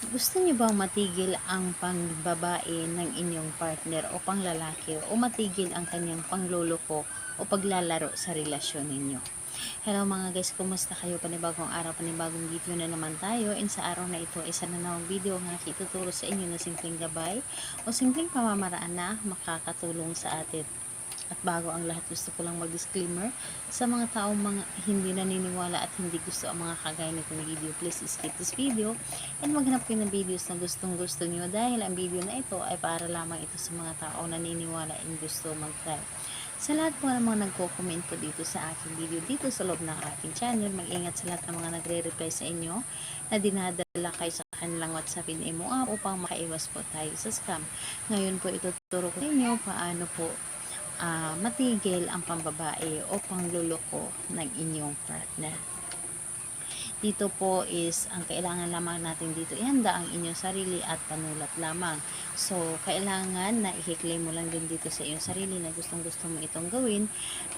Gusto niyo bang matigil ang pangbabae ng inyong partner o panglalaki o matigil ang kanyang pangloloko o paglalaro sa relasyon ninyo? Hello mga guys, kumusta kayo? Panibagong araw, panibagong video na naman tayo, and sa araw na ito, isa na namang video ang aking ituturo sa inyo na simpleng gabay o simpleng pamamaraan na makakatulong sa atin. At bago ang lahat, gusto ko lang mag-disclaimer sa mga taong hindi naniniwala at hindi gusto ang mga kagaya nitong video. Please skip this video and maghanap kayo ng videos na gustong gusto niyo, dahil ang video na ito ay para lamang ito sa mga taong naniniwala and gusto mag-try. Sa lahat po ng mga nagko-comment po dito sa aking video dito sa loob ng aking channel, mag-ingat sa lahat ng mga nagre-reply sa inyo na dinadala kayo sa kanilang WhatsApp and MO app upang makaiwas po tayo sa scam. Ngayon po ituturo ko sa inyo paano po matigil ang pambabae o pangluloko ng inyong partner. Dito po is, ang kailangan lamang natin dito, ihanda ang inyong sarili at panulat lamang. So, kailangan na i-claim mo lang din dito sa iyong sarili na gustong gusto mo itong gawin.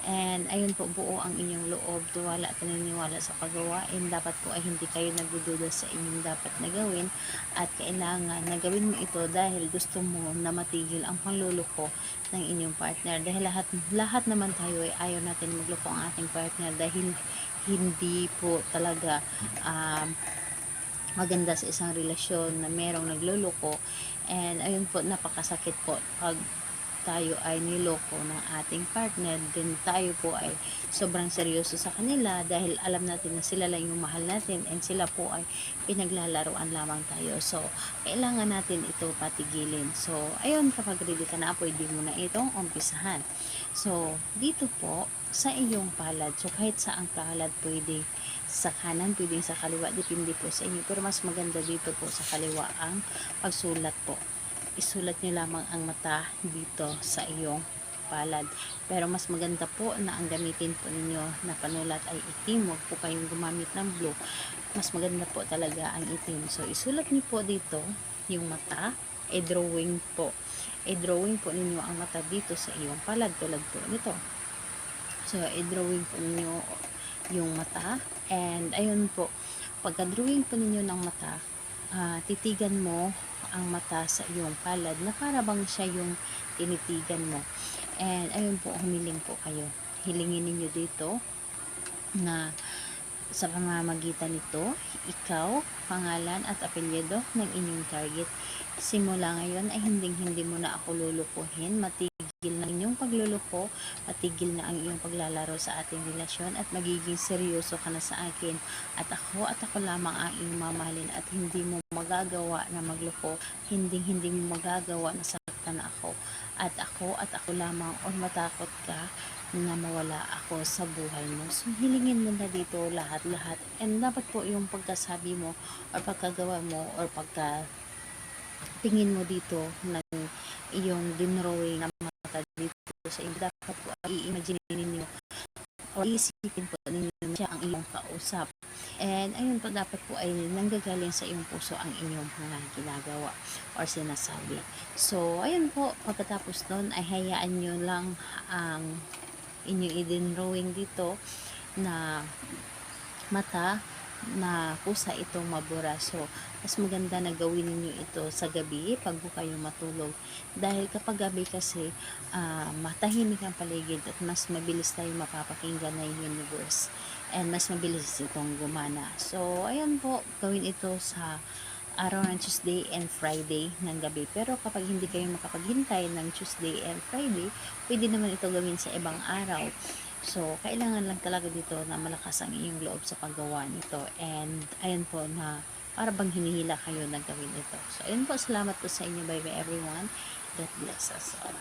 And, ayun po, buo ang inyong loob, tuwala at paniniwala sa paggawa. And, dapat po ay hindi kayo nagdududa sa inyong dapat na gawin. At kailangan na gawin mo ito dahil gusto mo na matigil ang panluloko ng inyong partner. Dahil lahat naman tayo ay ayaw natin magloko ang ating partner, dahil hindi po talaga maganda sa isang relasyon na merong nagluloko. And ayun po, napakasakit po pag tayo ay niloko ng ating partner, then tayo po ay sobrang seryoso sa kanila dahil alam natin na sila lang yung mahal natin and sila po ay pinaglalaruan lamang tayo. So, kailangan natin ito patigilin. So, ayun, kapag ready ka na, pwede mo na itong umpisahan. So, dito po sa iyong palad, so kahit saang palad, pwede sa kanan, pwede sa kaliwa, depende po sa inyo, pero mas maganda dito po sa kaliwa ang pagsulat po. Isulat nyo lamang ang mata dito sa iyong palad. Pero mas maganda po na ang gamitin po ninyo na panulat ay itim. Huwag po kayong gumamit ng blue. Mas maganda po talaga ang itim. So, isulat nyo po dito yung mata. I-drawing po. I-drawing po ninyo ang mata dito sa iyong palad, tulad po nito. So, i-drawing po ninyo yung mata. And, ayun po. Pagka-drawing po ninyo ng mata, titigan mo ang mata sa iyong palad na para bang siya yung tinitigan mo. And ayun po, humiling po kayo. Hilingin ninyo dito na sa pamamagitan nito, ikaw, pangalan at apelyido ng inyong target. Simula ngayon ay hindi mo na ako lulukuhin. Matigil na inyong pagluluko, matigil na ang iyong paglalaro sa ating relasyon, at magiging seryoso ka na sa akin. At ako lamang ang iyong mamahalin, at hindi mo magagawa na magloko, hindi mo magagawa na saktan ako. At ako lamang, o matakot ka na mawala ako sa buhay mo. So, hilingin mo na dito lahat-lahat. And dapat po yung pagkasabi mo or pagkagawa mo or tingin mo dito ng iyong dinrawing na mata dito sa inyo, dapat po i-imagine ninyo o isipin po ninyo na siya ang iyong kausap. And ayun po, dapat po ay nanggagaling sa iyong puso ang inyong mga ginagawa or sinasabi. So, ayun po, pagkatapos nun ay hayaan nyo lang ang inyong i-drawing dito na mata na kusa itong mabura. So, mas maganda na gawin niyo ito sa gabi pag kayo matulog. Dahil kapag gabi kasi, matahimik ang paligid at mas mabilis tayo mapapakinggan na yung universe. And mas mabilis itong gumana. So, ayan po, gawin ito sa araw ng Tuesday and Friday ng gabi. Pero kapag hindi kayo makapaghintay ng Tuesday and Friday, pwede naman ito gawin sa ibang araw. So, kailangan lang talaga dito na malakas ang iyong loob sa paggawa nito. And, ayun po na para bang hinihila kayo na gawin ito. So, ayun po, salamat po sa inyo. Bye bye everyone. God bless us all.